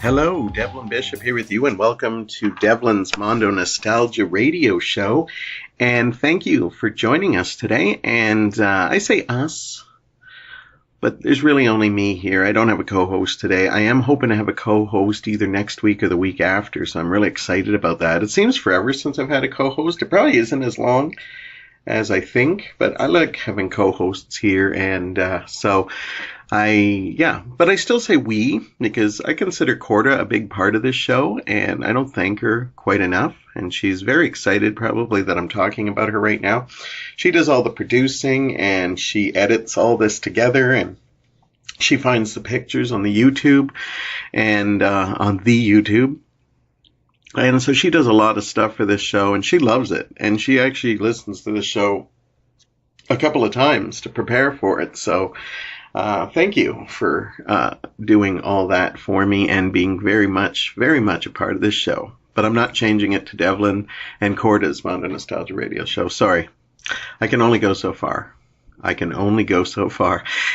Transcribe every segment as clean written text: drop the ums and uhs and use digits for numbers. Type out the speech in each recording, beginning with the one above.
Hello, Devlin Bishop here with you, and welcome to Devlin's Mondo Nostalgia Radio Show. And thank you for joining us today. And I say us, but there's really only me here. I don't have a co-host today. I am hoping to have a co-host either next week or the week after, so I'm really excited about that. It seems forever since I've had a co-host. It probably isn't as long as I think, but I like having co-hosts here, and but I still say we, because I consider Corda a big part of this show, and I don't thank her quite enough, and she's very excited probably that I'm talking about her right now. She does all the producing, and she edits all this together, and she finds the pictures on the YouTube, and on the YouTube. And so she does a lot of stuff for this show, and she loves it. And she actually listens to the show a couple of times to prepare for it. So thank you for doing all that for me and being very much a part of this show. But I'm not changing it to Devlin and Corda's Mondo Nostalgia Radio Show. Sorry. I can only go so far.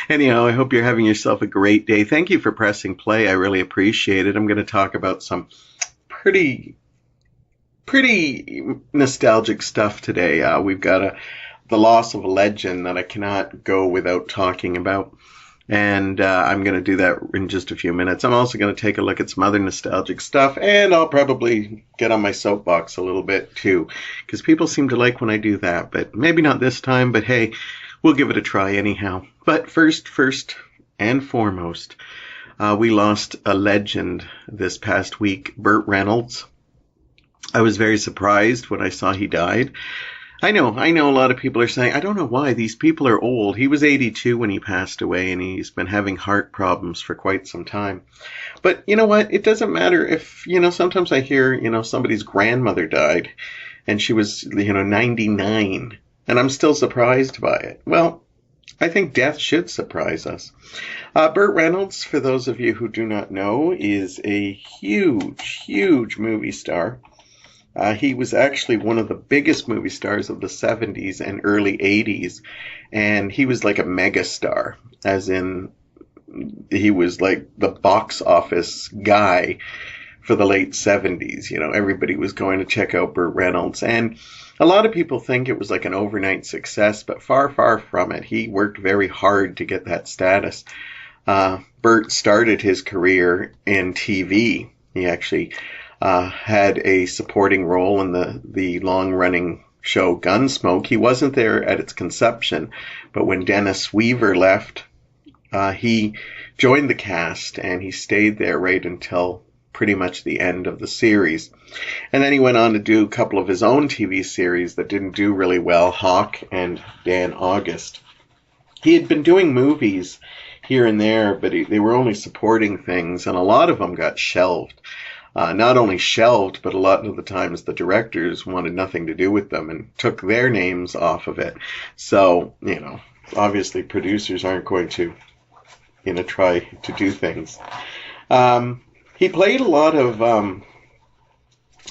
Anyhow, I hope you're having yourself a great day. Thank you for pressing play. I really appreciate it. I'm going to talk about some pretty nostalgic stuff today. We've got the loss of a legend that I cannot go without talking about, and I'm going to do that in just a few minutes. I'm also going to take a look at some other nostalgic stuff, and I'll probably get on my soapbox a little bit too, because people seem to like when I do that, but maybe not this time, but hey, we'll give it a try anyhow. But first and foremost, we lost a legend this past week, Burt Reynolds. I was very surprised when I saw he died. I know a lot of people are saying, I don't know why, these people are old. He was 82 when he passed away, and he's been having heart problems for quite some time. But you know what? It doesn't matter if, sometimes I hear, somebody's grandmother died, and she was, 99, and I'm still surprised by it. Well, I think death should surprise us. Burt Reynolds, for those of you who do not know, is a huge movie star. He was actually one of the biggest movie stars of the 70s and early 80s, and he was like a mega star, as in he was like the box office guy for the late 70s. Everybody was going to check out Burt Reynolds, and a lot of people think it was like an overnight success, but far from it. He worked very hard to get that status. Burt started his career in TV. He actually had a supporting role in the long-running show Gunsmoke. He wasn't there at its conception, but when Dennis Weaver left, he joined the cast, and he stayed there right until pretty much the end of the series. And then he went on to do a couple of his own TV series that didn't do really well, Hawk and Dan August. He had been doing movies here and there, but they were only supporting things, and a lot of them got shelved. Not only shelved, but a lot of the times the directors wanted nothing to do with them and took their names off of it. So, obviously producers aren't going to, try to do things. He played a lot of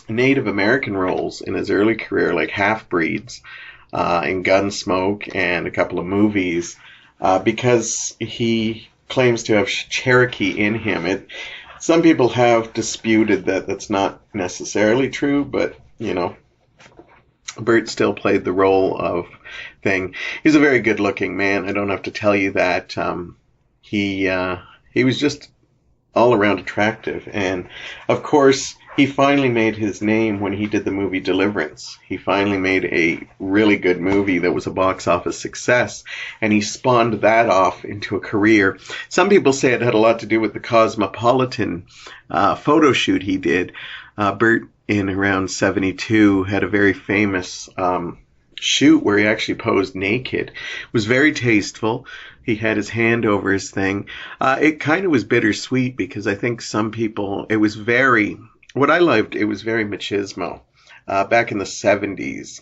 Native American roles in his early career, like half-breeds in Gunsmoke and a couple of movies, because he claims to have Cherokee in him. Some people have disputed that that's not necessarily true, but, Burt still played the role of thing. He's a very good-looking man. I don't have to tell you that. He was just all around attractive. And, of course, he finally made his name when he did the movie Deliverance. He finally made a really good movie that was a box office success, and he spawned that off into a career. Some people say it had a lot to do with the Cosmopolitan photo shoot he did. Burt, in around 72, had a very famous shoot where he actually posed naked. It was very tasteful. He had his hand over his thing. It kind of was bittersweet, because I think some people, what I loved, it was very machismo. Back in the 70s,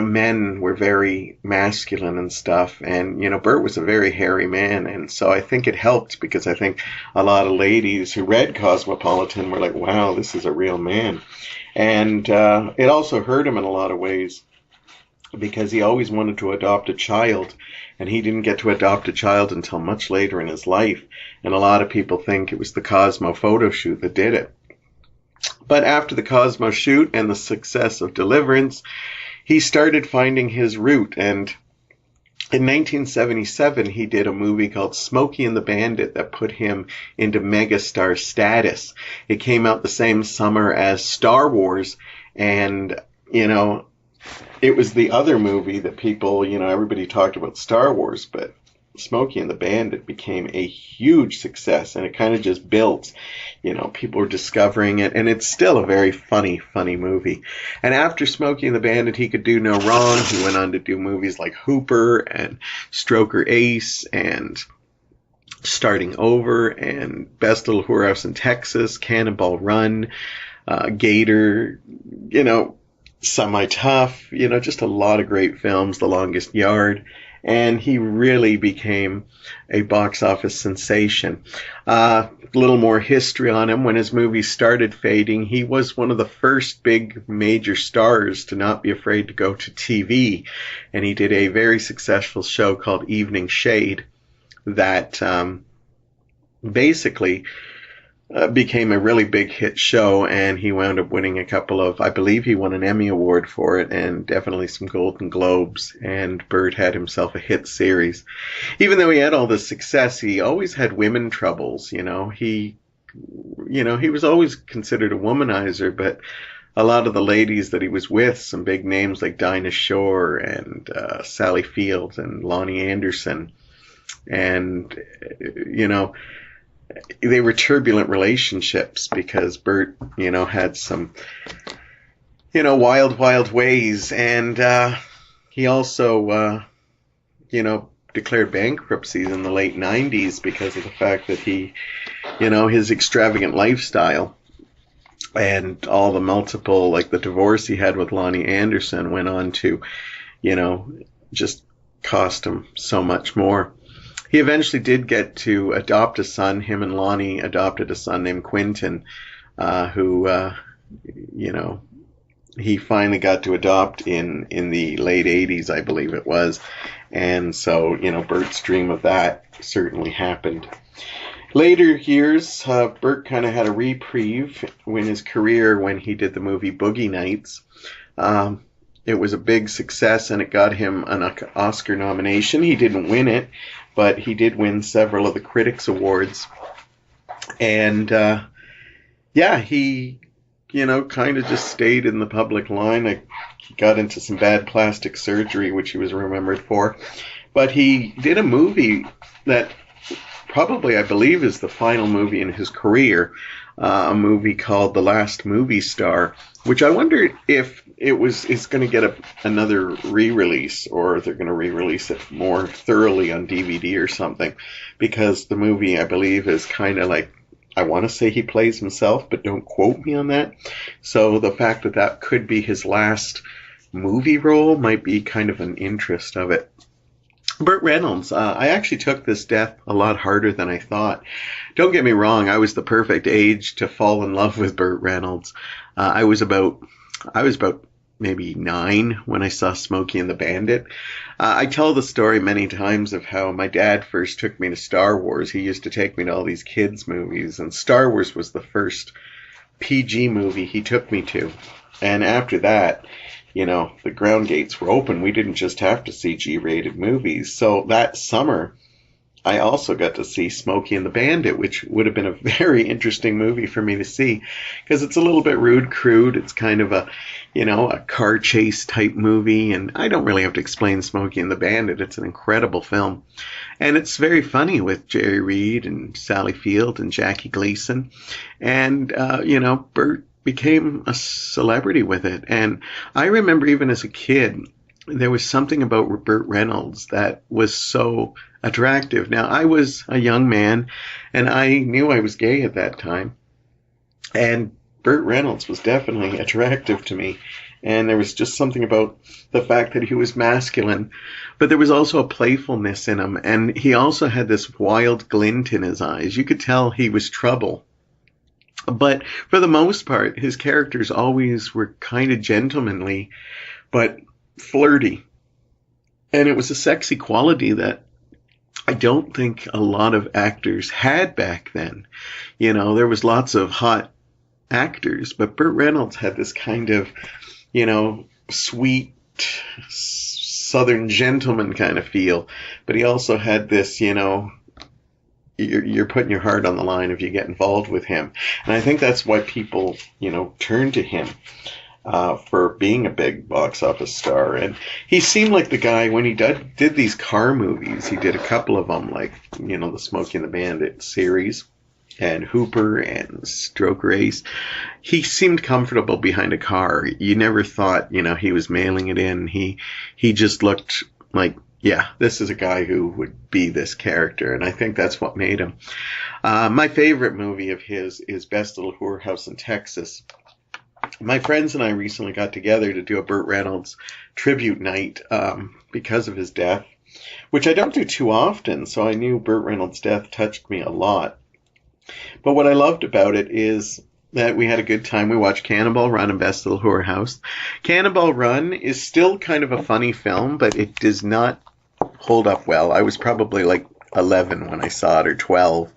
men were very masculine and stuff, and, Burt was a very hairy man, and so I think it helped, because I think a lot of ladies who read Cosmopolitan were like, wow, this is a real man. And it also hurt him in a lot of ways. because he always wanted to adopt a child, and he didn't get to adopt a child until much later in his life. And a lot of people think it was the Cosmo photo shoot that did it. But after the Cosmo shoot and the success of Deliverance, he started finding his route. And in 1977, he did a movie called Smokey and the Bandit that put him into megastar status. It came out the same summer as Star Wars, and, it was the other movie that people, everybody talked about Star Wars, but Smokey and the Bandit became a huge success, and it kind of just built. People were discovering it, and it's still a very funny movie. And after Smokey and the Bandit, he could do no wrong. He went on to do movies like Hooper and Stroker Ace and Starting Over and Best Little Whorehouse in Texas, Cannonball Run, Gator, Semi-Tough, just a lot of great films, The Longest Yard, and he really became a box office sensation. A little more history on him. When his movies started fading, he was one of the first big major stars to not be afraid to go to TV, and he did a very successful show called Evening Shade that basically became a really big hit show, and he wound up winning a couple of, I believe he won an Emmy Award for it, and definitely some Golden Globes, and Burt had himself a hit series. Even though he had all this success, he always had women troubles, he was always considered a womanizer, but a lot of the ladies that he was with, some big names like Dinah Shore and Sally Field and Lonnie Anderson, and, they were turbulent relationships because Burt, had some, wild ways. And he also, declared bankruptcies in the late 90s because of the fact that he, his extravagant lifestyle and all the multiple, like the divorce he had with Lonnie Anderson went on to, just cost him so much more. He eventually did get to adopt a son. Him and Lonnie adopted a son named Quentin, who, he finally got to adopt in the late 80s, I believe it was. And so, Burt's dream of that certainly happened. Later years, Burt kind of had a reprieve in his career when he did the movie Boogie Nights. It was a big success, and it got him an Oscar nomination. He didn't win it, but he did win several of the Critics Awards. And, he, kind of just stayed in the public line. He got into some bad plastic surgery, which he was remembered for. But he did a movie that probably, I believe, is the final movie in his career, a movie called The Last Movie Star, which I wonder if it's going to get another re-release, or they're going to re-release it more thoroughly on DVD or something, because the movie, I believe, is kind of like, I want to say he plays himself, but don't quote me on that. So the fact that that could be his last movie role might be kind of an interest of it. Burt Reynolds, I actually took this death a lot harder than I thought. Don't get me wrong, I was the perfect age to fall in love with Burt Reynolds. I was about maybe 9 when I saw Smokey and the Bandit. I tell the story many times of how my dad first took me to Star Wars. He used to take me to all these kids' movies, and Star Wars was the first PG movie he took me to. And after that, the ground gates were open. We didn't just have to see G-rated movies. So that summer, I also got to see Smokey and the Bandit, which would have been a very interesting movie for me to see, because it's a little bit rude, crude. It's kind of a car chase type movie, and I don't really have to explain Smokey and the Bandit. It's an incredible film. And it's very funny with Jerry Reed and Sally Field and Jackie Gleason. And, Burt became a celebrity with it. And I remember even as a kid, there was something about Burt Reynolds that was so attractive. Now, I was a young man, and I knew I was gay at that time. And Burt Reynolds was definitely attractive to me. And there was just something about the fact that he was masculine. But there was also a playfulness in him. And he also had this wild glint in his eyes. You could tell he was trouble. But for the most part, his characters always were kind of gentlemanly. But flirty. And it was a sexy quality that I don't think a lot of actors had back then. You know, there was lots of hot actors, but Burt Reynolds had this kind of, you know, sweet Southern gentleman kind of feel. But he also had this, you know, you're putting your heart on the line if you get involved with him. And I think that's why people, you know, turn to him for being a big box office star. And he seemed like the guy, when he did these car movies, he did a couple of them, like, you know, the Smokey and the Bandit series and Hooper and Stroke Race. He seemed comfortable behind a car. You never thought, you know, he was mailing it in. He just looked like, yeah, this is a guy who would be this character, and I think that's what made him. My favorite movie of his is Best Little Whorehouse in Texas. My friends and I recently got together to do a Burt Reynolds tribute night because of his death, which I don't do too often, so I knew Burt Reynolds' death touched me a lot. But what I loved about it is that we had a good time. We watched Cannonball Run and Best Little Whorehouse. Cannonball Run is still kind of a funny film, but it does not hold up well. I was probably like 11 when I saw it, or 12,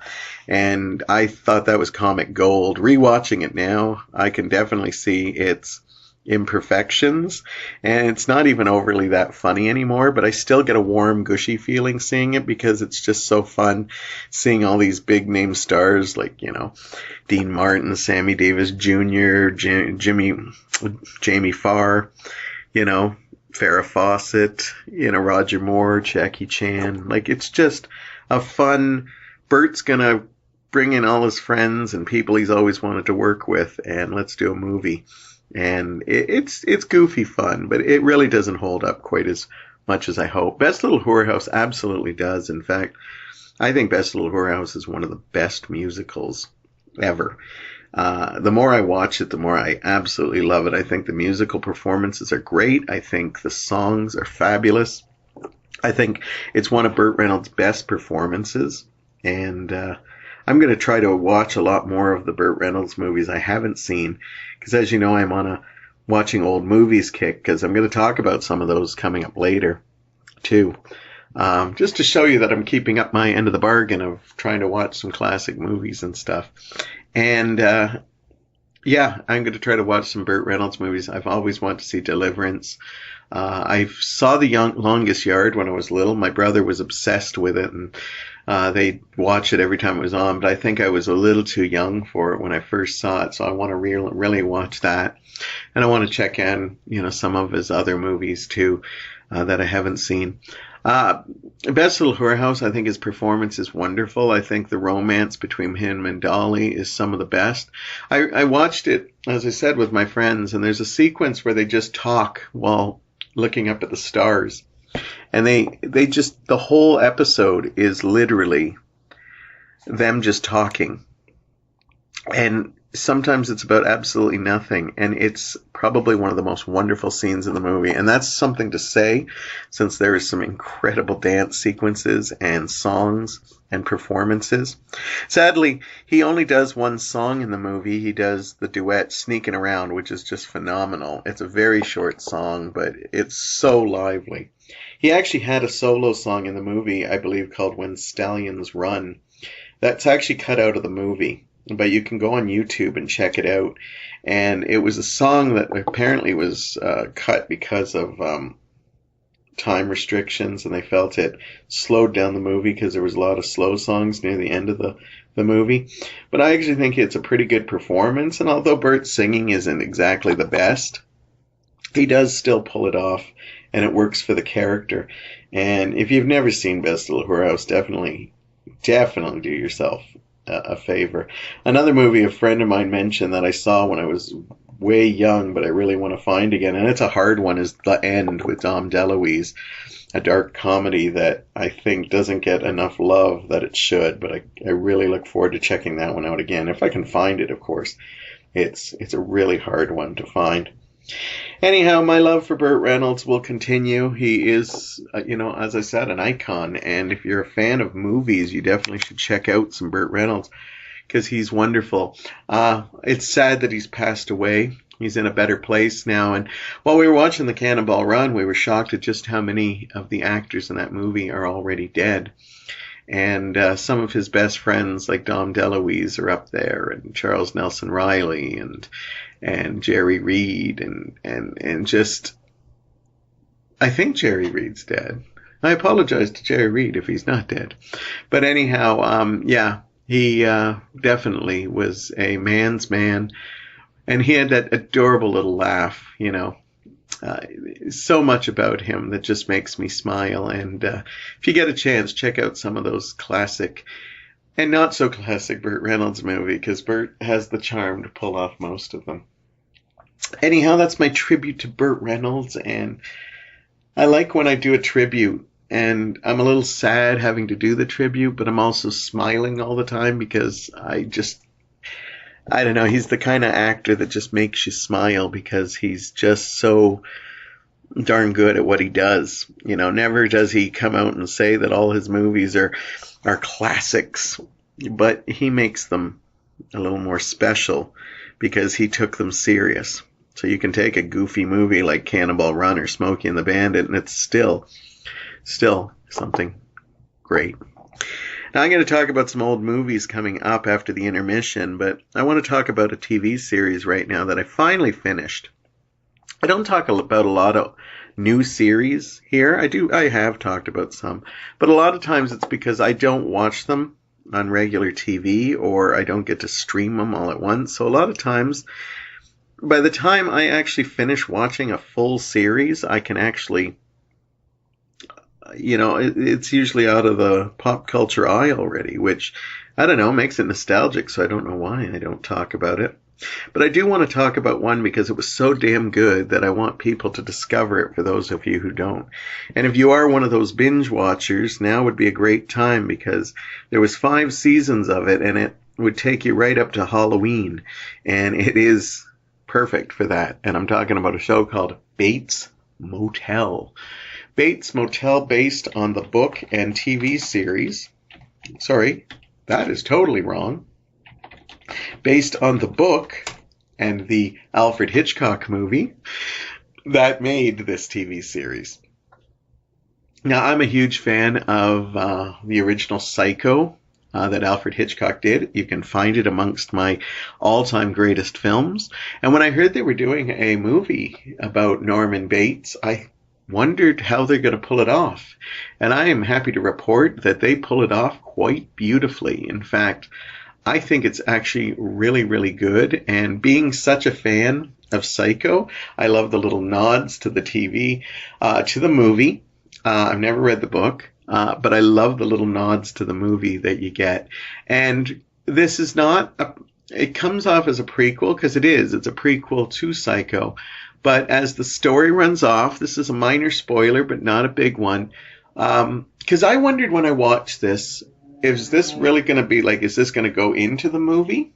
and I thought that was comic gold. Rewatching it now, I can definitely see its imperfections, and it's not even overly that funny anymore, but I still get a warm, gushy feeling seeing it because it's just so fun seeing all these big name stars like, you know, Dean Martin, Sammy Davis Jr., Jamie Farr, you know, Farrah Fawcett, you know, Roger Moore, Jackie Chan. Like, it's just a fun, Bert's gonna bring in all his friends and people he's always wanted to work with, and let's do a movie. And it's goofy fun, but it really doesn't hold up quite as much as I hope. Best Little Whorehouse absolutely does. In fact, I think Best Little Whorehouse is one of the best musicals ever. The more I watch it, the more I absolutely love it. I think the musical performances are great. I think the songs are fabulous. I think it's one of Burt Reynolds' best performances. And I'm going to try to watch a lot more of the Burt Reynolds movies I haven't seen. Because as you know, I'm on a watching old movies kick, because I'm going to talk about some of those coming up later, too. Just to show you that I'm keeping up my end of the bargain of trying to watch some classic movies and stuff. And, yeah, I'm going to try to watch some Burt Reynolds movies. I've always wanted to see Deliverance. I saw The Longest Yard when I was little. My brother was obsessed with it, and they'd watch it every time it was on, but I think I was a little too young for it when I first saw it, so I want to really watch that. And I want to check in, you know, some of his other movies, too, that I haven't seen. Best Little Whorehouse, I think his performance is wonderful. I think the romance between him and Dolly is some of the best. I watched it, as I said, with my friends, and there's a sequence where they just talk while looking up at the stars. And they just, the whole episode is literally them just talking. And sometimes it's about absolutely nothing, and it's probably one of the most wonderful scenes in the movie. And that's something to say, since there is some incredible dance sequences and songs and performances. Sadly, he only does one song in the movie. He does the duet Sneaking Around, which is just phenomenal. It's a very short song, but it's so lively. He actually had a solo song in the movie, I believe, called When Stallions Run. That's actually cut out of the movie, but you can go on YouTube and check it out. And it was a song that apparently was cut because of time restrictions, and they felt it slowed down the movie because there was a lot of slow songs near the end of the movie. But I actually think it's a pretty good performance, and although Burt's singing isn't exactly the best, he does still pull it off, and it works for the character. And if you've never seen Best Little Whorehouse, definitely do yourself a favor. Another movie a friend of mine mentioned that I saw when I was way young, but I really want to find again, and it's a hard one, is The End with Dom DeLuise, a dark comedy that I think doesn't get enough love that it should, but I really look forward to checking that one out again, if I can find it, of course. It's a really hard one to find. Anyhow, my love for Burt Reynolds will continue. He is, as I said, an icon. And if you're a fan of movies, you definitely should check out some Burt Reynolds because he's wonderful. It's sad that he's passed away he's in a better place now. And while we were watching the Cannonball Run, we were shocked at just how many of the actors in that movie are already dead. And some of his best friends, like Dom DeLuise, are up there, and Charles Nelson Riley, and Jerry Reed, and just, I think Jerry Reed's dead. I apologize to Jerry Reed if he's not dead. But anyhow, yeah, he definitely was a man's man. And he had that adorable little laugh, you know. So much about him that just makes me smile. And if you get a chance, check out some of those classic and not so classic Burt Reynolds movie, because Burt has the charm to pull off most of them. Anyhow, that's my tribute to Burt Reynolds, and I like when I do a tribute, and I'm a little sad having to do the tribute, but I'm also smiling all the time because I don't know, he's the kind of actor that just makes you smile because he's just so darn good at what he does. You know, never does he come out and say that all his movies are classics, but he makes them a little more special because he took them serious. So you can take a goofy movie like Cannonball Run or Smokey and the Bandit, and it's still something great. Now I'm going to talk about some old movies coming up after the intermission, but I want to talk about a TV series right now that I finally finished. I don't talk about a lot of new series here. I have talked about some, but a lot of times it's because I don't watch them on regular TV, or I don't get to stream them all at once. So a lot of times, by the time I actually finish watching a full series, I can actually, you know, it's usually out of the pop culture eye already, which, I don't know, makes it nostalgic, so I don't know why I don't talk about it. But I do want to talk about one because it was so damn good that I want people to discover it for those of you who don't. And if you are one of those binge watchers, now would be a great time because there was 5 seasons of it, and it would take you right up to Halloween. And it is perfect for that. And I'm talking about a show called Bates Motel. Bates Motel, based on the book and TV series. Sorry, that is totally wrong. Based on the book and the Alfred Hitchcock movie that made this TV series. Now, I'm a huge fan of the original Psycho that Alfred Hitchcock did. You can find it amongst my all-time greatest films. And when I heard they were doing a movie about Norman Bates, I wondered how they're going to pull it off. And I am happy to report that they pull it off quite beautifully. In fact, I think it's actually really, really good. And being such a fan of Psycho, I love the little nods to the TV, to the movie. I've never read the book, but I love the little nods to the movie that you get. And this is not, it comes off as a prequel, because it's a prequel to Psycho. But as the story runs off, this is a minor spoiler, but not a big one. Because I wondered when I watched this, is this really going to be like, is this going to go into the movie?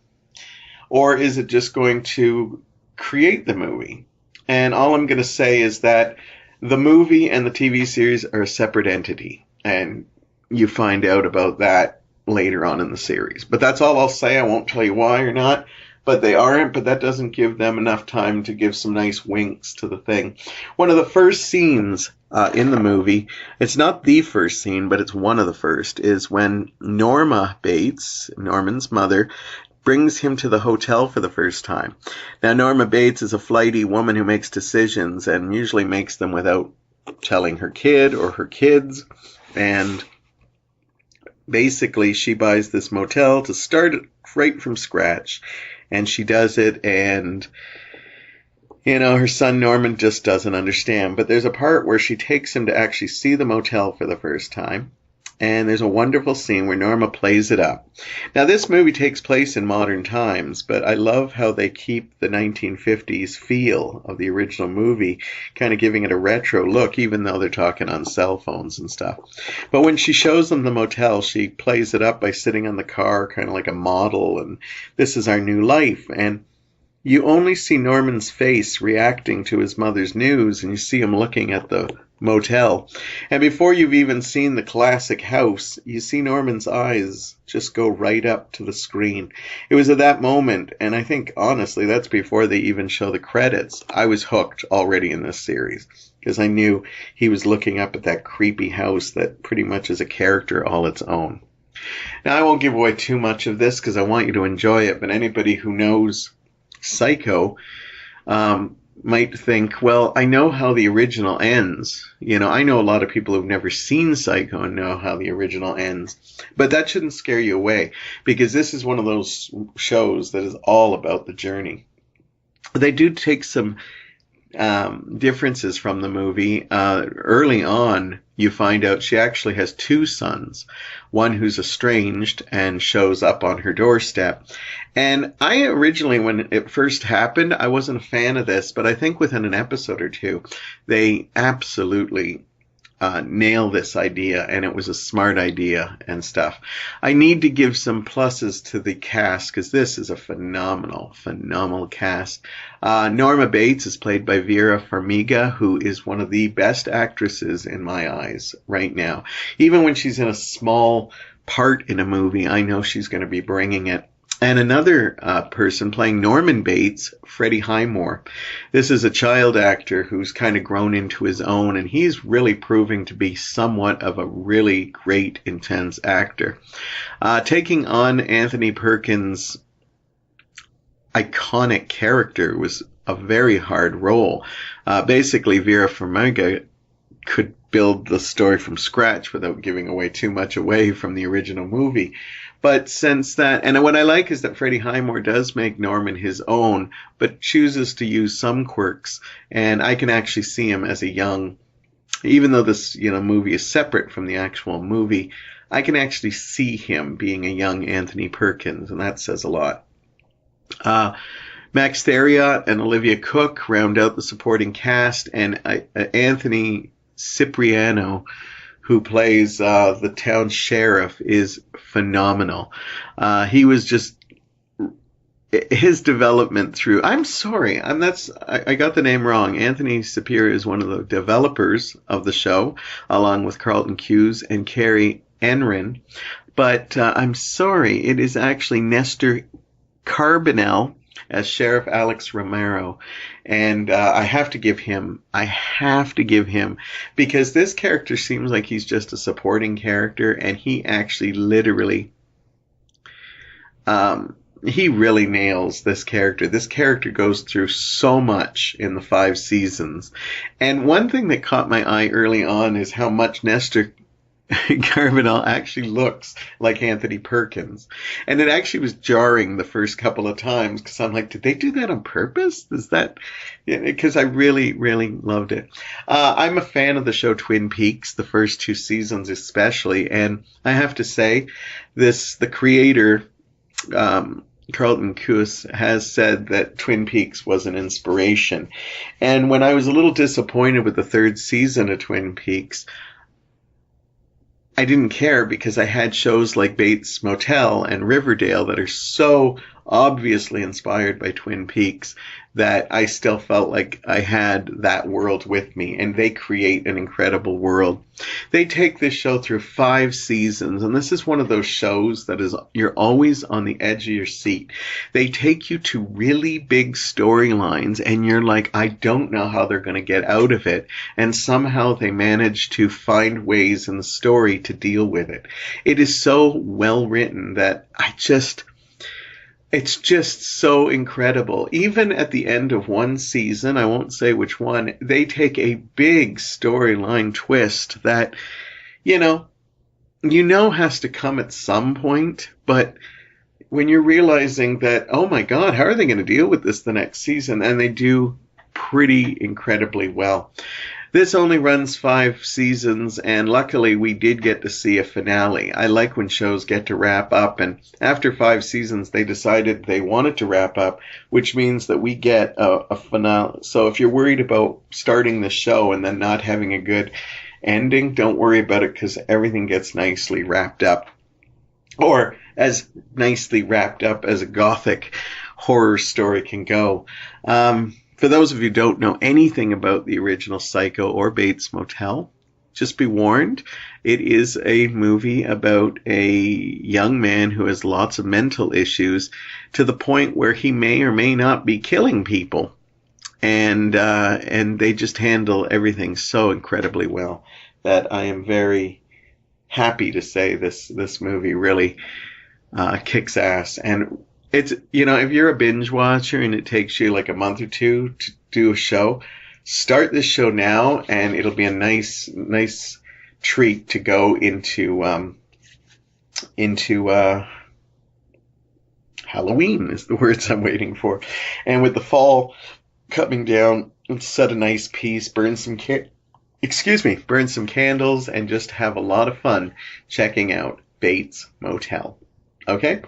Or is it just going to create the movie? And all I'm going to say is that the movie and the TV series are a separate entity. And you find out about that later on in the series. But that's all I'll say. I won't tell you why or not. But they aren't, but that doesn't give them enough time to give some nice winks to the thing. One of the first scenes in the movie, it's not the first scene, but it's one of the first, is when Norma Bates, Norman's mother, brings him to the hotel for the first time. Now, Norma Bates is a flighty woman who makes decisions and usually makes them without telling her kid or her kids. And basically, she buys this motel to start it right from scratch. And she does it, and, you know, her son Norman just doesn't understand. But there's a part where she takes him to actually see the motel for the first time. And there's a wonderful scene where Norma plays it up. Now, this movie takes place in modern times, but I love how they keep the 1950s feel of the original movie, kind of giving it a retro look, even though they're talking on cell phones and stuff. But when she shows them the motel, she plays it up by sitting on the car, kind of like a model, and this is our new life. And you only see Norman's face reacting to his mother's news, and you see him looking at the motel. And before you've even seen the classic house, you see Norman's eyes just go right up to the screen. It was at that moment, and I think, honestly, that's before they even show the credits. I was hooked already in this series, because I knew he was looking up at that creepy house that pretty much is a character all its own. Now, I won't give away too much of this, because I want you to enjoy it, but anybody who knows Psycho might think, well, I know how the original ends. You know, I know a lot of people who've never seen Psycho and know how the original ends. But that shouldn't scare you away, because this is one of those shows that is all about the journey. They do take some differences from the movie. Early on, you find out she actually has two sons, one who's estranged and shows up on her doorstep. And I originally, when it first happened, I wasn't a fan of this, but I think within an episode or two, they absolutely nail this idea, and it was a smart idea and stuff. I need to give some pluses to the cast, because this is a phenomenal cast. Norma Bates is played by Vera Farmiga, who is one of the best actresses in my eyes right now. Even when she's in a small part in a movie, I know she's going to be bringing it. And another person playing Norman Bates, Freddie Highmore. This is a child actor who's kind of grown into his own, and he's really proving to be somewhat of a really great, intense actor. Taking on Anthony Perkins' iconic character was a very hard role. Basically, Vera Farmiga could build the story from scratch without giving away too much away from the original movie. But since that, and what I like is that Freddie Highmore does make Norman his own, but chooses to use some quirks. And I can actually see him as a young, even though this, movie is separate from the actual movie, I can actually see him being a young Anthony Perkins, and that says a lot. Max Theria and Olivia Cooke round out the supporting cast, and Anthony Cipriano, who plays the town sheriff, is phenomenal. He was just, his development through, I'm sorry, I got the name wrong. Anthony Cipriano is one of the developers of the show, along with Carlton Cuse and Carrie Enrin. But I'm sorry, it is actually Nestor Carbonell as Sheriff Alex Romero. And I have to give him, because this character seems like he's just a supporting character, and he actually literally, he really nails this character. This character goes through so much in the 5 seasons. And one thing that caught my eye early on is how much Nestor Carbonell actually looks like Anthony Perkins. And it actually was jarring the first couple of times, because I'm like, did they do that on purpose? Is that, because I really, really loved it. I'm a fan of the show Twin Peaks, the first 2 seasons especially. And I have to say, the creator, Carlton Cuse, has said that Twin Peaks was an inspiration. And when I was a little disappointed with the 3rd season of Twin Peaks, I didn't care, because I had shows like Bates Motel and Riverdale that are so obviously inspired by Twin Peaks that I still felt like I had that world with me, and they create an incredible world. They take this show through 5 seasons, and this is one of those shows that is, you're always on the edge of your seat. They take you to really big storylines, and you're like, I don't know how they're going to get out of it, and somehow they manage to find ways in the story to deal with it. It is so well written that it's just so incredible. Even at the end of one season, I won't say which one, they take a big storyline twist that, has to come at some point. But when you're realizing that, oh my God, how are they going to deal with this the next season? And they do pretty incredibly well. This only runs 5 seasons, and luckily we did get to see a finale. I like when shows get to wrap up, and after 5 seasons they decided they wanted to wrap up, which means that we get a finale. So if you're worried about starting the show and then not having a good ending, don't worry about it, because everything gets nicely wrapped up. Or as nicely wrapped up as a gothic horror story can go. For those of you who don't know anything about the original Psycho or Bates Motel, just be warned, it is a movie about a young man who has lots of mental issues to the point where he may or may not be killing people. And they just handle everything so incredibly well that I am very happy to say this movie really kicks ass. And it's, if you're a binge watcher and it takes you like a month or two to do a show, start this show now, and it'll be a nice treat to go into Halloween is the words I'm waiting for. And with the fall coming down, set a nice piece, burn some candles, and just have a lot of fun checking out Bates Motel. Okay?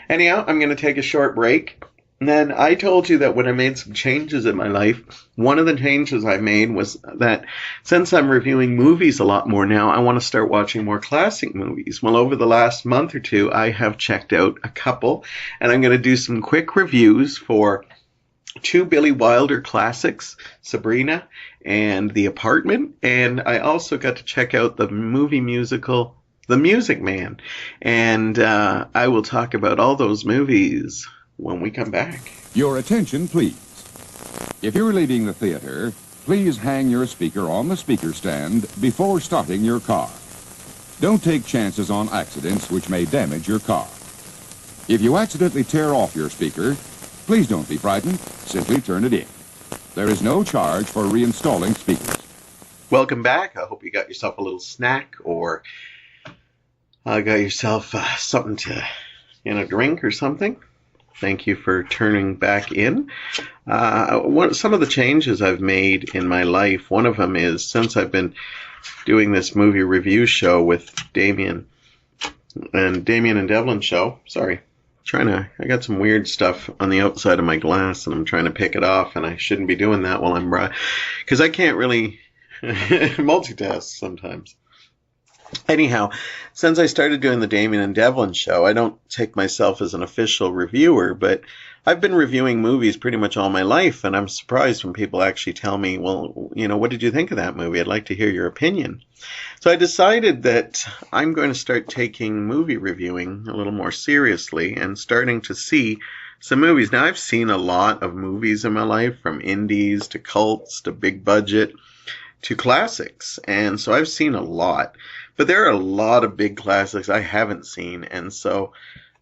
Anyhow, I'm going to take a short break. And then I told you that when I made some changes in my life, one of the changes I made was that since I'm reviewing movies a lot more now, I want to start watching more classic movies. Well, over the last month or two, I have checked out a couple, and I'm going to do some quick reviews for two Billy Wilder classics, Sabrina and The Apartment, and I also got to check out the movie musical, The Music Man, and I will talk about all those movies when we come back. Your attention, please. If you're leaving the theater, please hang your speaker on the speaker stand before starting your car. Don't take chances on accidents which may damage your car. If you accidentally tear off your speaker, please don't be frightened. Simply turn it in. There is no charge for reinstalling speakers. Welcome back. I hope you got yourself a little snack or got yourself something to drink or something. Thank you for turning back in. Some of the changes I've made in my life, one of them is since I've been doing this movie review show with Damien and Devlin show. Sorry. I got some weird stuff on the outside of my glass and I'm trying to pick it off, and I shouldn't be doing that while I'm because I can't really multitask sometimes. Anyhow, since I started doing the Damien and Devlin show, I don't take myself as an official reviewer, but I've been reviewing movies pretty much all my life, and I'm surprised when people actually tell me, well, what did you think of that movie? I'd like to hear your opinion. So I decided that I'm going to start taking movie reviewing a little more seriously and starting to see some movies. Now, I've seen a lot of movies in my life, from indies to cults to big budget to classics, and so I've seen a lot. But there are a lot of big classics I haven't seen, and so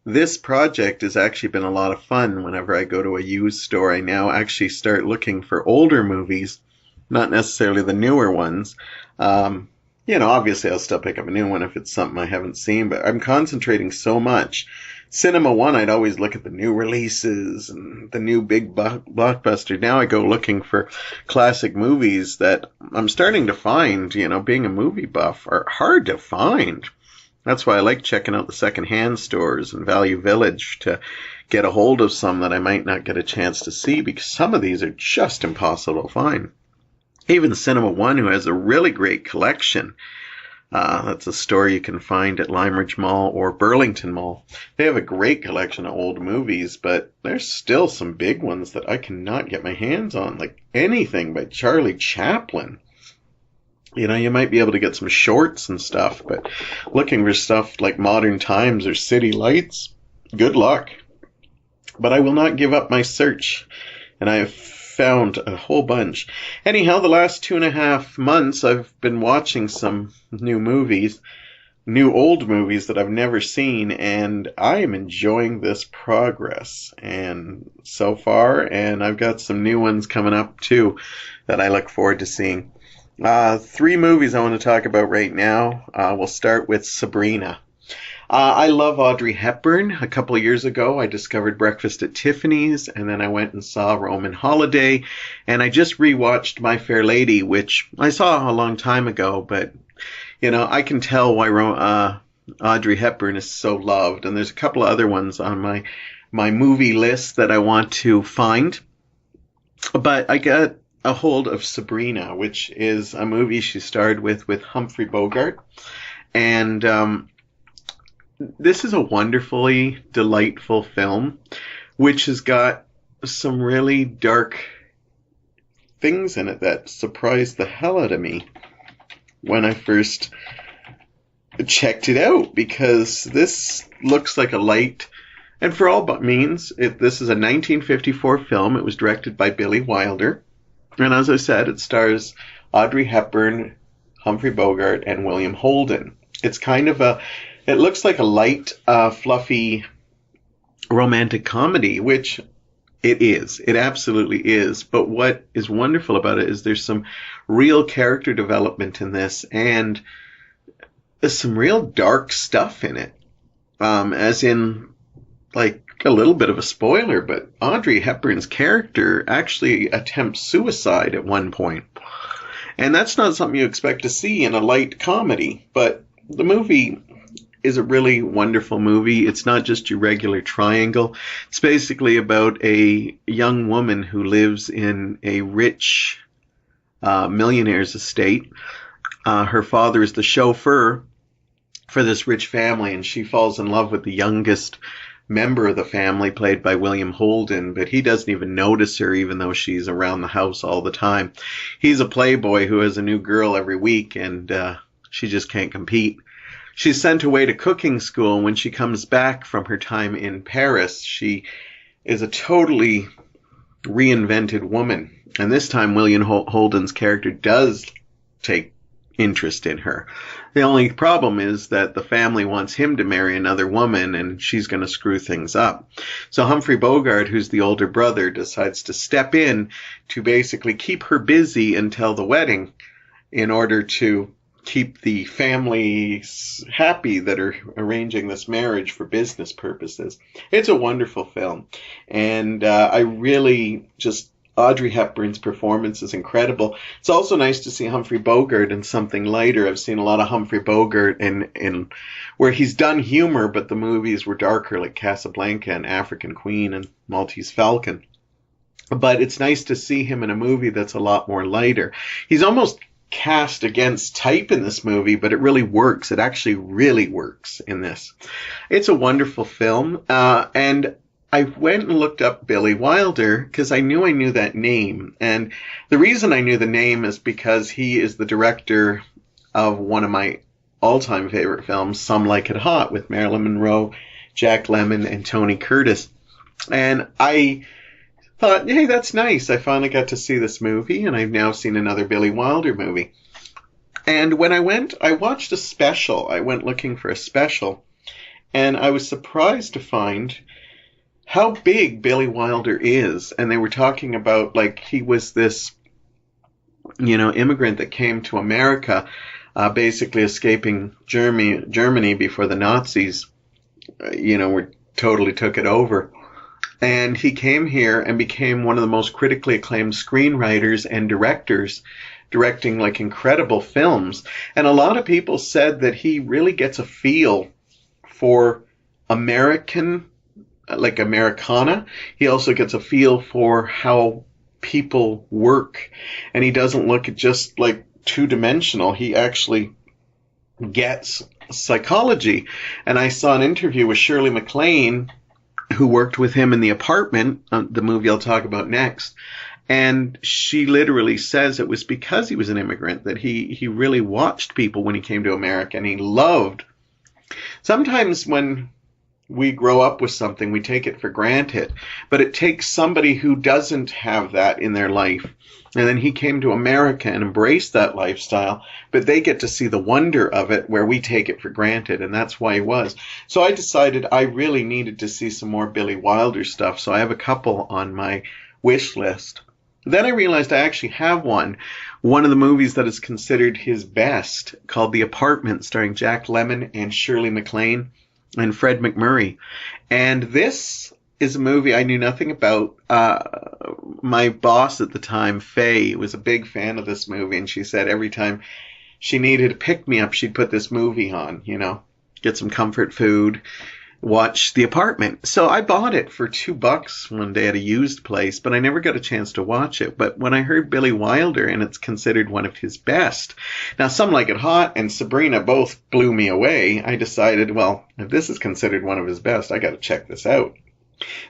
this project has actually been a lot of fun. Whenever I go to a used store, I now actually start looking for older movies, not necessarily the newer ones. Obviously I'll still pick up a new one if it's something I haven't seen, but I'm concentrating so much. Cinema One, I'd always look at the new releases and the new big blockbuster. Now I go looking for classic movies that I'm starting to find, being a movie buff, are hard to find. That's why I like checking out the secondhand stores and Value Village to get a hold of some that I might not get a chance to see, because some of these are just impossible to find. Even Cinema One, who has a really great collection, that's a store you can find at Limeridge Mall or Burlington Mall. They have a great collection of old movies, but there's still some big ones that I cannot get my hands on, like anything by Charlie Chaplin. You might be able to get some shorts and stuff, but looking for stuff like Modern Times or City Lights, good luck. But I will not give up my search, and I have found a whole bunch. Anyhow, the last 2.5 months I've been watching some new old movies that I've never seen, and I am enjoying this progress and so far, and I've got some new ones coming up too that I look forward to seeing. 3 movies I want to talk about right now. We'll start with Sabrina. I love Audrey Hepburn. A couple of years ago, I discovered Breakfast at Tiffany's, and then I went and saw Roman Holiday, and I just rewatched My Fair Lady, which I saw a long time ago, but, I can tell why Audrey Hepburn is so loved, and there's a couple of other ones on my movie list that I want to find, but I got a hold of Sabrina, which is a movie she starred with Humphrey Bogart, and this is a wonderfully delightful film which has got some really dark things in it that surprised the hell out of me when I first checked it out, because this looks like a light, and for all but means, this is a 1954 film. It was directed by Billy Wilder, and as I said, it stars Audrey Hepburn, Humphrey Bogart, and William Holden. It's kind of it looks like a light, fluffy romantic comedy, which it is. It absolutely is. But what is wonderful about it is there's some real character development in this, and there's some real dark stuff in it. As in, like, a little bit of a spoiler, but Audrey Hepburn's character actually attempts suicide at one point. And that's not something you expect to see in a light comedy, but the movie is a really wonderful movie. It's not just your regular triangle. It's basically about a young woman who lives in a rich millionaire's estate. Her father is the chauffeur for this rich family, and she falls in love with the youngest member of the family, played by William Holden, but he doesn't even notice her, even though she's around the house all the time. He's a playboy who has a new girl every week, and she just can't compete. She's sent away to cooking school, and when she comes back from her time in Paris, she is a totally reinvented woman. And this time, William Holden's character does take interest in her. The only problem is that the family wants him to marry another woman, and she's going to screw things up. So Humphrey Bogart, who's the older brother, decides to step in to basically keep her busy until the wedding in order to keep the families happy that are arranging this marriage for business purposes. It's a wonderful film, and I really just Audrey Hepburn's performance is incredible. It's also nice to see Humphrey Bogart in something lighter. I've seen a lot of Humphrey Bogart in where he's done humor, but the movies were darker, like Casablanca and African Queen and Maltese Falcon. But it's nice to see him in a movie that's a lot more lighter. He's almost cast against type in this movie, but it really works. It actually really works in this. It's a wonderful film, and I went and looked up Billy Wilder because I knew that name. And the reason I knew the name is because he is the director of one of my all-time favorite films, Some Like It Hot, with Marilyn Monroe, Jack Lemmon, and Tony Curtis. And I thought, hey, that's nice. I finally got to see this movie, and I've now seen another Billy Wilder movie. And when I went, I watched a special. I went looking for a special, and I was surprised to find how big Billy Wilder is. And they were talking about, like, he was this, immigrant that came to America, basically escaping Germany before the Nazis, totally took it over. And he came here and became one of the most critically acclaimed screenwriters and directors, directing, like, incredible films. And a lot of people said that he really gets a feel for Americana. He also gets a feel for how people work, and he doesn't look at just like two-dimensional. He actually gets psychology. And I saw an interview with Shirley MacLaine, who worked with him in The Apartment, the movie I'll talk about next, and she literally says it was because he was an immigrant that he really watched people when he came to America, and he loved. Sometimes when we grow up with something, we take it for granted, but it takes somebody who doesn't have that in their life. And then he came to America and embraced that lifestyle, but they get to see the wonder of it where we take it for granted, and that's why he was. So I decided I really needed to see some more Billy Wilder stuff, so I have a couple on my wish list. Then I realized I actually have one of the movies that is considered his best, called The Apartment, starring Jack Lemmon and Shirley MacLaine and Fred McMurray. And this is a movie I knew nothing about. My boss at the time, Faye, was a big fan of this movie, and she said every time she needed a pick-me-up, she'd put this movie on, get some comfort food, watch The Apartment. So I bought it for $2 one day at a used place, but I never got a chance to watch it. But when I heard Billy Wilder, and it's considered one of his best. Now, Some Like It Hot and Sabrina both blew me away. I decided, well, if this is considered one of his best, I got to check this out.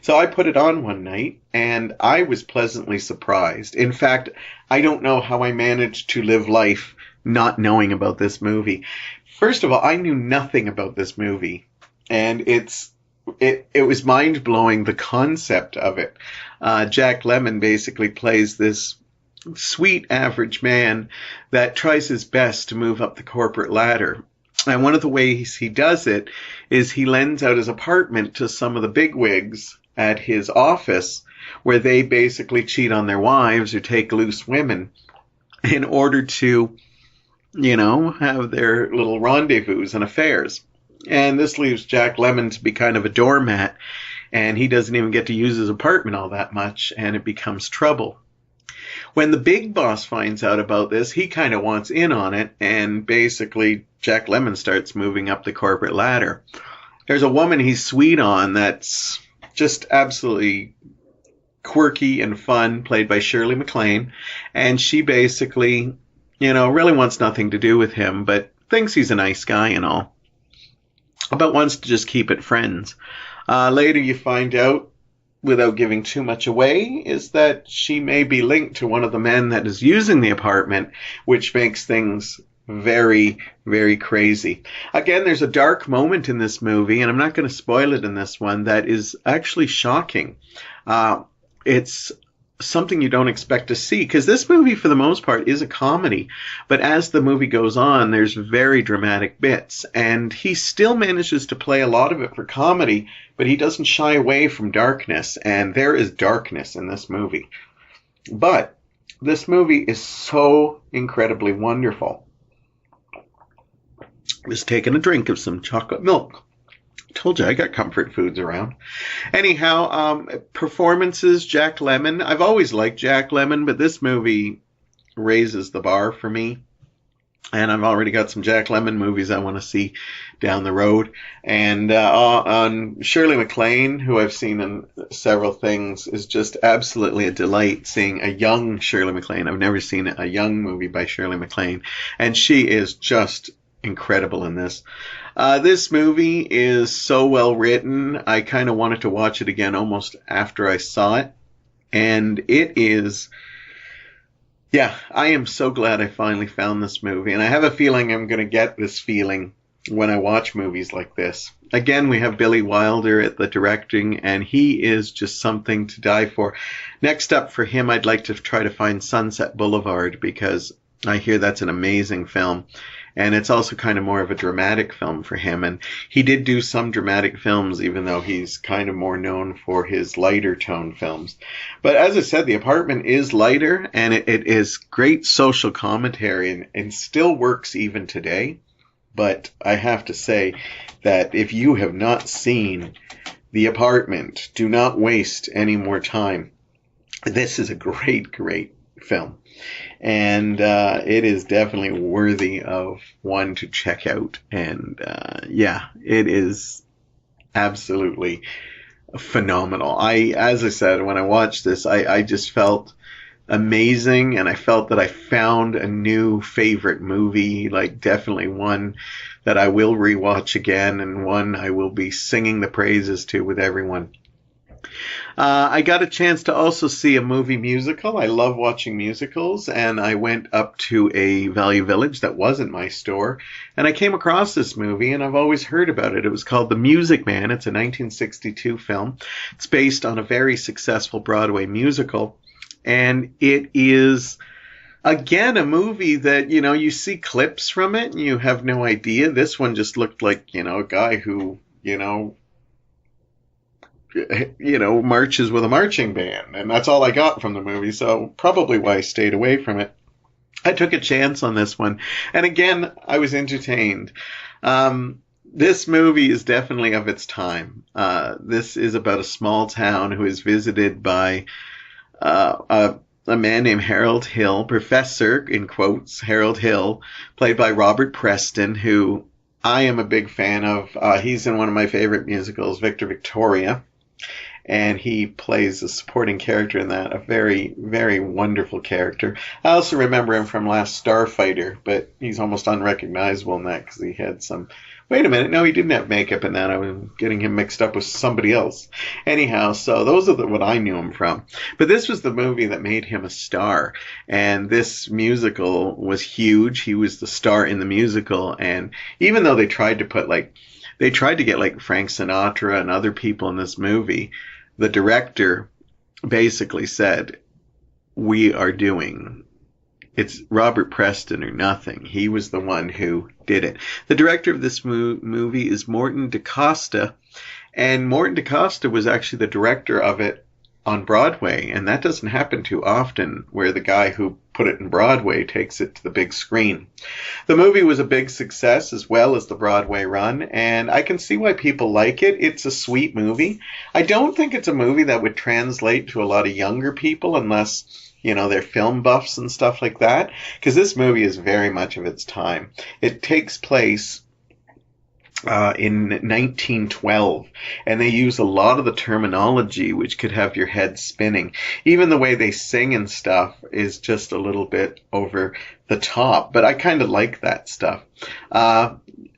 So I put it on one night, and I was pleasantly surprised. In fact, I don't know how I managed to live life not knowing about this movie. First of all, I knew nothing about this movie, and it was mind blowing, the concept of it. Jack Lemmon basically plays this sweet average man that tries his best to move up the corporate ladder. And one of the ways he does it is he lends out his apartment to some of the bigwigs at his office, where they basically cheat on their wives or take loose women in order to, have their little rendezvous and affairs. And this leaves Jack Lemmon to be kind of a doormat, and he doesn't even get to use his apartment all that much, and it becomes trouble. When the big boss finds out about this, he kind of wants in on it, and basically Jack Lemmon starts moving up the corporate ladder. There's a woman he's sweet on that's just absolutely quirky and fun, played by Shirley MacLaine, and she basically, really wants nothing to do with him, but thinks he's a nice guy and all, but wants to just keep it friends. Later you find out, without giving too much away, is that she may be linked to one of the men that is using the apartment, which makes things very, very crazy. Again, there's a dark moment in this movie, and I'm not going to spoil it in this one, that is actually shocking. It's something you don't expect to see, because this movie, for the most part, is a comedy. But as the movie goes on, there's very dramatic bits, and he still manages to play a lot of it for comedy, but he doesn't shy away from darkness, and there is darkness in this movie. But this movie is so incredibly wonderful. Just taking a drink of some chocolate milk. Told you I got comfort foods around. Anyhow, performances, Jack Lemmon. I've always liked Jack Lemmon, but this movie raises the bar for me. And I've already got some Jack Lemmon movies I want to see down the road. And on Shirley MacLaine, who I've seen in several things, is just absolutely a delight seeing a young Shirley MacLaine. I've never seen a young movie by Shirley MacLaine. And she is just incredible in this. This movie is so well written. I kind of wanted to watch it again almost after I saw it. And it is, I am so glad I finally found this movie. And I have a feeling I'm going to get this feeling when I watch movies like this. Again, we have Billy Wilder at the directing, and he is just something to die for. Next up for him, I'd like to try to find Sunset Boulevard, because I hear that's an amazing film. And it's also kind of more of a dramatic film for him. And he did do some dramatic films, even though he's kind of more known for his lighter tone films. But as I said, The Apartment is lighter, and it is great social commentary, and still works even today. But I have to say that if you have not seen The Apartment, do not waste any more time. This is a great, great film. And it is definitely worthy of one to check out. And it is absolutely phenomenal. As I said, when I watched this, I just felt amazing, and I felt that I found a new favorite movie, like definitely one that I will rewatch again, and one I will be singing the praises to with everyone. I got a chance to also see a movie musical. I love watching musicals, and I went up to a Value Village that wasn't my store, and I came across this movie, and I've always heard about it. It was called The Music Man. It's a 1962 film. It's based on a very successful Broadway musical, and it is, again, a movie that, you see clips from it, and you have no idea. This one just looked like, a guy who, marches with a marching band. And that's all I got from the movie, so probably why I stayed away from it. I took a chance on this one. And again, I was entertained. This movie is definitely of its time. This is about a small town who is visited by a man named Harold Hill, Professor, in quotes, Harold Hill, played by Robert Preston, who I am a big fan of. He's in one of my favorite musicals, Victor Victoria. and he plays a supporting character in that, a very, very wonderful character. I also remember him from Last Starfighter, but he's almost unrecognizable in that because he had some... Wait a minute, no, he didn't have makeup in that. I was getting him mixed up with somebody else. Anyhow, so those are what I knew him from. But this was the movie that made him a star. And this musical was huge. He was the star in the musical. And even though they tried to get Frank Sinatra and other people in this movie, the director basically said, it's Robert Preston or nothing. He was the one who did it. The director of this movie is Morton DaCosta, and Morton DaCosta was actually the director of it on Broadway, and that doesn't happen too often, where the guy who put it in Broadway takes it to the big screen. The movie was a big success as well as the Broadway run, and I can see why people like it. It's a sweet movie. I don't think it's a movie that would translate to a lot of younger people unless... they're film buffs and stuff like that, because this movie is very much of its time. It takes place in 1912, and they use a lot of the terminology which could have your head spinning. Even the way they sing and stuff is just a little bit over the top, but I kind of like that stuff.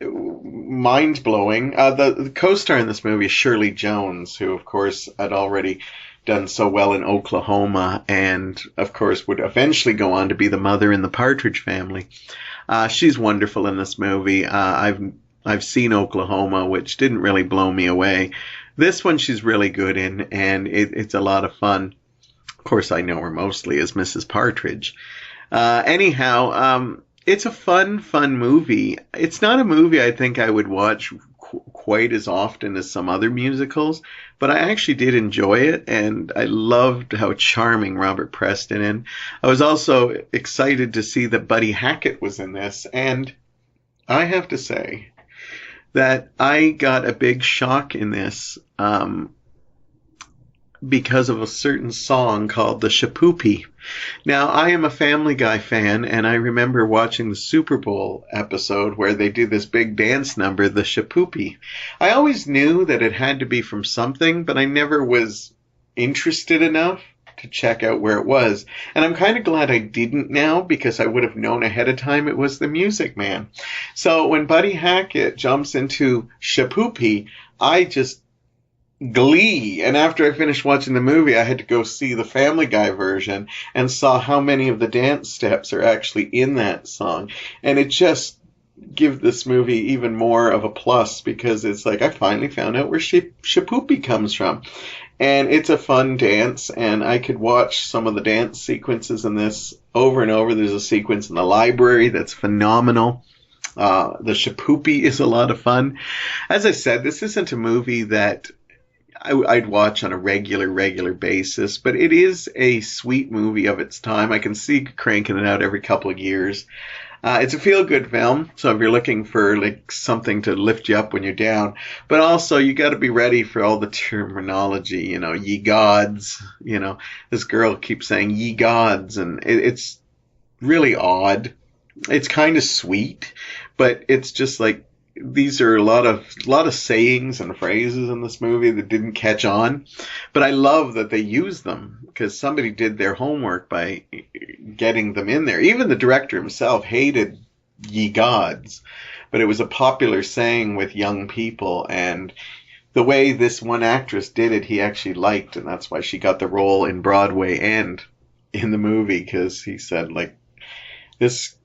Mind-blowing. The co-star in this movie is Shirley Jones, who, of course, had already done so well in Oklahoma, and of course would eventually go on to be the mother in the Partridge Family. She's wonderful in this movie. I've seen Oklahoma, which didn't really blow me away. This one she's really good in, and it's a lot of fun. Of course, I know her mostly as Mrs. Partridge. Anyhow, it's a fun movie. It's not a movie I think I would watch quite as often as some other musicals, but I actually did enjoy it, and I loved how charming Robert Preston is. I was also excited to see that Buddy Hackett was in this, and I have to say that I got a big shock in this because of a certain song called the Shapoopy. Now, I am a Family Guy fan, and I remember watching the Super Bowl episode where they do this big dance number, the Shapoopy. I always knew that it had to be from something, but I never was interested enough to check out where it was. And I'm kind of glad I didn't now, because I would have known ahead of time it was the Music Man. So when Buddy Hackett jumps into Shapoopy, I just glee. And after I finished watching the movie, I had to go see the Family Guy version and saw how many of the dance steps are actually in that song. And it just gives this movie even more of a plus, because it's like I finally found out where Shapoopy comes from. And it's a fun dance, and I could watch some of the dance sequences in this over and over. There's a sequence in the library that's phenomenal. The Shapoopy is a lot of fun. As I said, this isn't a movie that I'd watch on a regular basis, but it is a sweet movie of its time. I can see cranking it out every couple of years. It's a feel-good film, so if you're looking for something to lift you up when you're down, but also you got to be ready for all the terminology, ye gods, this girl keeps saying ye gods, and it's really odd. It's kind of sweet, but it's just like these are a lot of sayings and phrases in this movie that didn't catch on, but I love that they use them because somebody did their homework by getting them in there. Even the director himself hated ye gods, but it was a popular saying with young people, and the way this one actress did it, he actually liked, and that's why she got the role in Broadway and in the movie, because he said, this,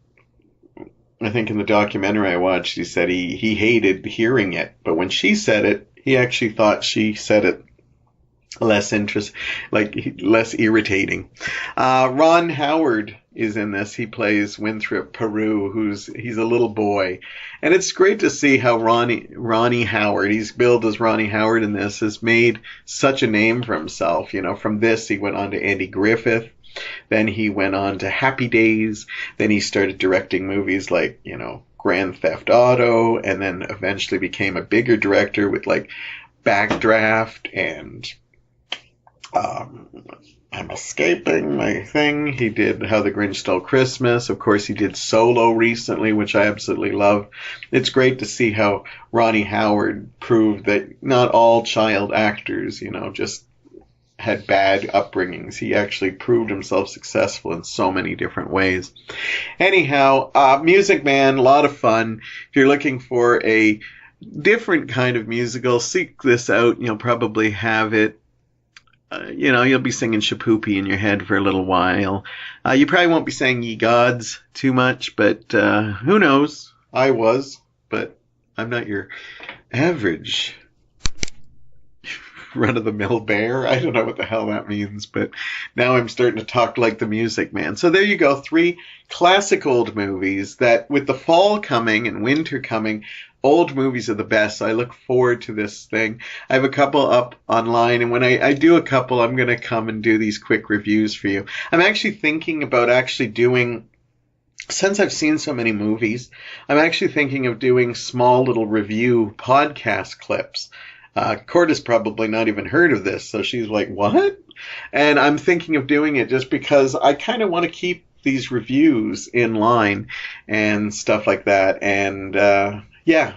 I think in the documentary I watched, he said he hated hearing it, but when she said it, he actually thought she said it less irritating. Ron Howard is in this. He plays Winthrop Peru, he's a little boy, and it's great to see how Ronnie Howard, he's billed as Ronnie Howard in this, has made such a name for himself. From this he went on to Andy Griffith. Then he went on to Happy Days. Then he started directing movies like, Grand Theft Auto, and then eventually became a bigger director with Backdraft and I'm escaping my thing. He did How the Grinch Stole Christmas. Of course, he did Solo recently, which I absolutely love. It's great to see how Ronnie Howard proved that not all child actors, just had bad upbringings. He actually proved himself successful in so many different ways. Anyhow, Music Man, a lot of fun. If you're looking for a different kind of musical, seek this out. You'll probably have it. You'll be singing Shapoopy in your head for a little while. You probably won't be saying Ye Gods too much, but who knows? I was, but I'm not your average run-of-the-mill bear. I don't know what the hell that means, but now I'm starting to talk like the Music Man. So there you go, 3 classic old movies that, with the fall coming and winter coming, old movies are the best. I look forward to this thing. I have a couple up online, and when I do a couple, I'm going to come and do these quick reviews for you. I'm actually thinking about doing, since I've seen so many movies, I'm actually thinking of doing small little review podcast clips. Corda's probably not even heard of this, so she's like, what? And I'm thinking of doing it just because I kind of want to keep these reviews in line and stuff like that. And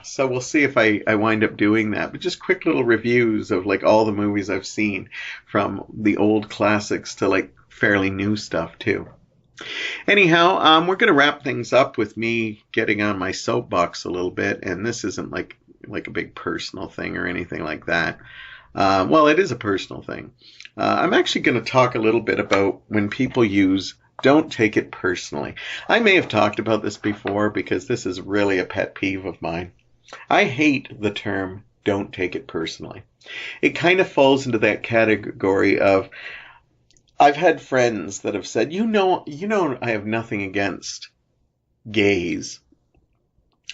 so we'll see if I wind up doing that. But just quick little reviews of like all the movies I've seen, from the old classics to like fairly new stuff too. Anyhow, we're going to wrap things up with me getting on my soapbox a little bit, and this isn't like a big personal thing or anything like that. Well, it is a personal thing. I'm actually going to talk a little bit about when people use "don't take it personally." I may have talked about this before because this is really a pet peeve of mine. I hate the term "don't take it personally." It kind of falls into that category of, I've had friends that have said, I have nothing against gays.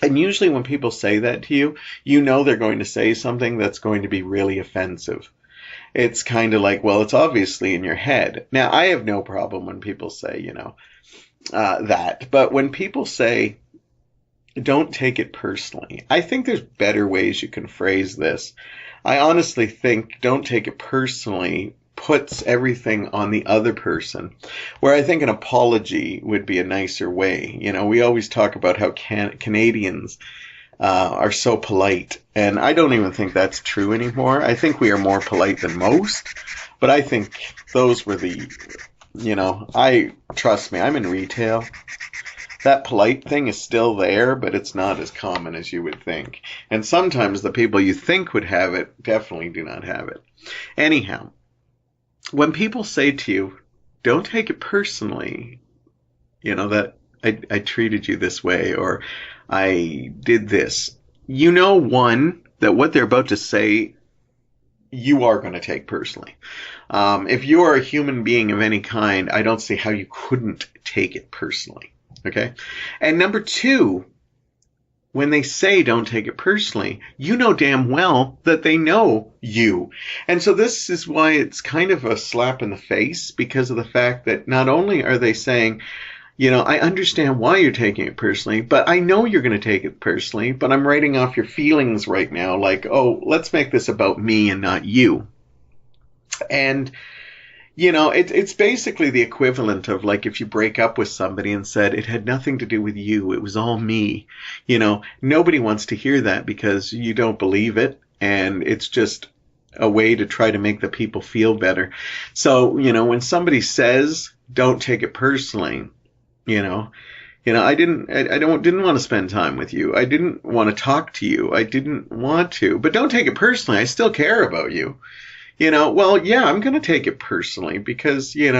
And usually when people say that to you, they're going to say something that's going to be really offensive. It's kind of like, well, it's obviously in your head. Now, I have no problem when people say, that. But when people say, don't take it personally, I think there's better ways you can phrase this. I honestly think don't take it personally puts everything on the other person, where I think an apology would be a nicer way. We always talk about how Canadians are so polite, and I don't even think that's true anymore. I think we are more polite than most, but I think those were trust me, I'm in retail. That polite thing is still there, but it's not as common as you would think. And sometimes the people you think would have it definitely do not have it. Anyhow, when people say to you, don't take it personally, that I treated you this way, or I did this, one, that what they're about to say, you are going to take personally. If you are a human being of any kind, I don't see how you couldn't take it personally. Okay? And number 2, when they say don't take it personally, damn well that they know you. And so this is why it's kind of a slap in the face, because of the fact that not only are they saying, I understand why you're taking it personally, but I know you're going to take it personally, but I'm writing off your feelings right now, like, oh, let's make this about me and not you. And it's basically the equivalent of like if you break up with somebody and said it had nothing to do with you, it was all me. Nobody wants to hear that because you don't believe it, and it's just a way to try to make the people feel better. So, when somebody says don't take it personally, I didn't want to spend time with you. I didn't want to talk to you. I didn't want to, but don't take it personally. I still care about you. Well, yeah, I'm going to take it personally because, you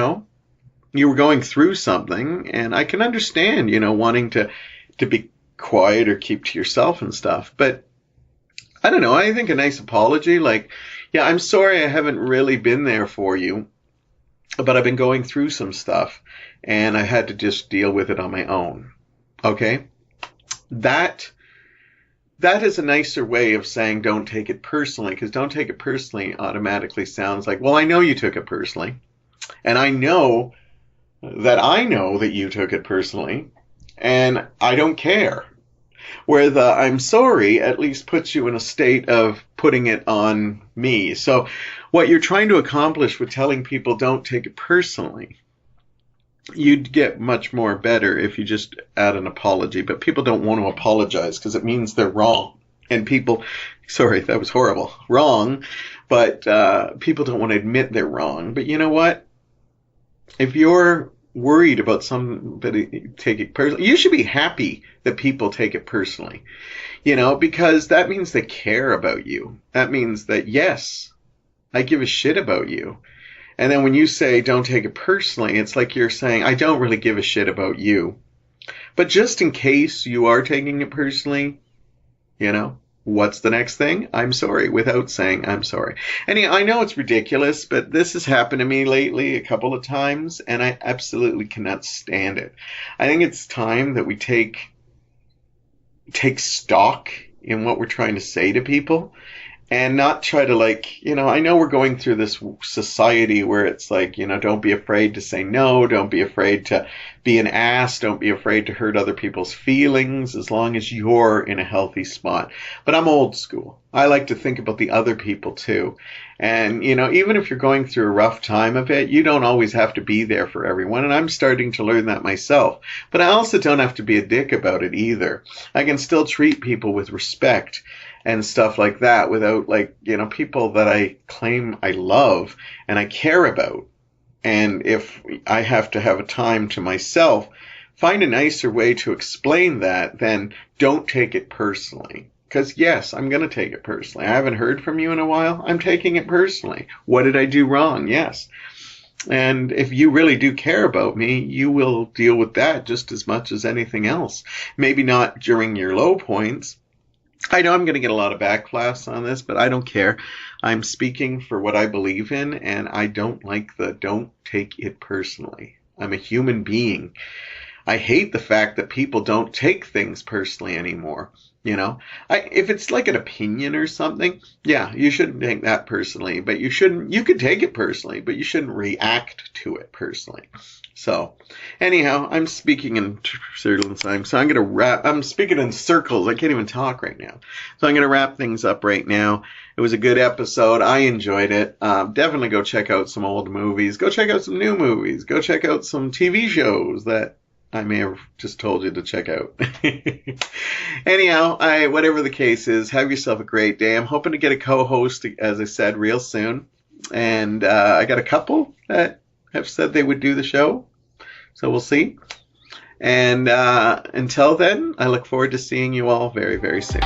were going through something, and I can understand, wanting to be quiet or keep to yourself and stuff. But I don't know. I think a nice apology, like, yeah, I'm sorry I haven't really been there for you, but I've been going through some stuff, and I had to just deal with it on my own. Okay? That is a nicer way of saying don't take it personally, because don't take it personally automatically sounds like, well, I know you took it personally, and I know that you took it personally, and I don't care. Where the I'm sorry at least puts you in a state of putting it on me. So what you're trying to accomplish with telling people don't take it personally, you'd get much more better if you just add an apology. But people don't want to apologize because it means they're wrong. And people, sorry, that was horrible, wrong, but people don't want to admit they're wrong. But you know what? If you're worried about somebody taking it personally, you should be happy that people take it personally, because that means they care about you. That means that, yes, I give a shit about you. And then when you say don't take it personally, it's like you're saying, I don't really give a shit about you. But just in case you are taking it personally, what's the next thing? I'm sorry, without saying I'm sorry. And I know it's ridiculous, but this has happened to me lately a couple of times, and I absolutely cannot stand it. I think it's time that we take stock in what we're trying to say to people, and not try to I know we're going through this society where it's like, don't be afraid to say no, don't be afraid to be an ass, don't be afraid to hurt other people's feelings as long as you're in a healthy spot. But I'm old school. I like to think about the other people too. And, even if you're going through a rough time of it, you don't always have to be there for everyone. And I'm starting to learn that myself. But I also don't have to be a dick about it either. I can still treat people with respect and stuff like that without people that I claim I love and I care about. And if I have to have a time to myself, find a nicer way to explain that than don't take it personally. Because yes, I'm going to take it personally. I haven't heard from you in a while. I'm taking it personally. What did I do wrong? Yes. And if you really do care about me, you will deal with that just as much as anything else. Maybe not during your low points. I know I'm going to get a lot of backlash on this, but I don't care. I'm speaking for what I believe in, and I don't like the don't take it personally. I'm a human being. I hate the fact that people don't take things personally anymore. If it's like an opinion or something, yeah, you shouldn't take that personally, but you could take it personally, but you shouldn't react to it personally. So, anyhow, I'm speaking in circles, so I'm going to wrap. I'm speaking in circles. I can't even talk right now. So I'm going to wrap things up right now. It was a good episode. I enjoyed it. Definitely go check out some old movies. Go check out some new movies. Go check out some TV shows that I may have just told you to check out. Anyhow, whatever the case is, have yourself a great day. I'm hoping to get a co-host, as I said, real soon. And I got a couple that have said they would do the show. So we'll see. And until then, I look forward to seeing you all very, very soon.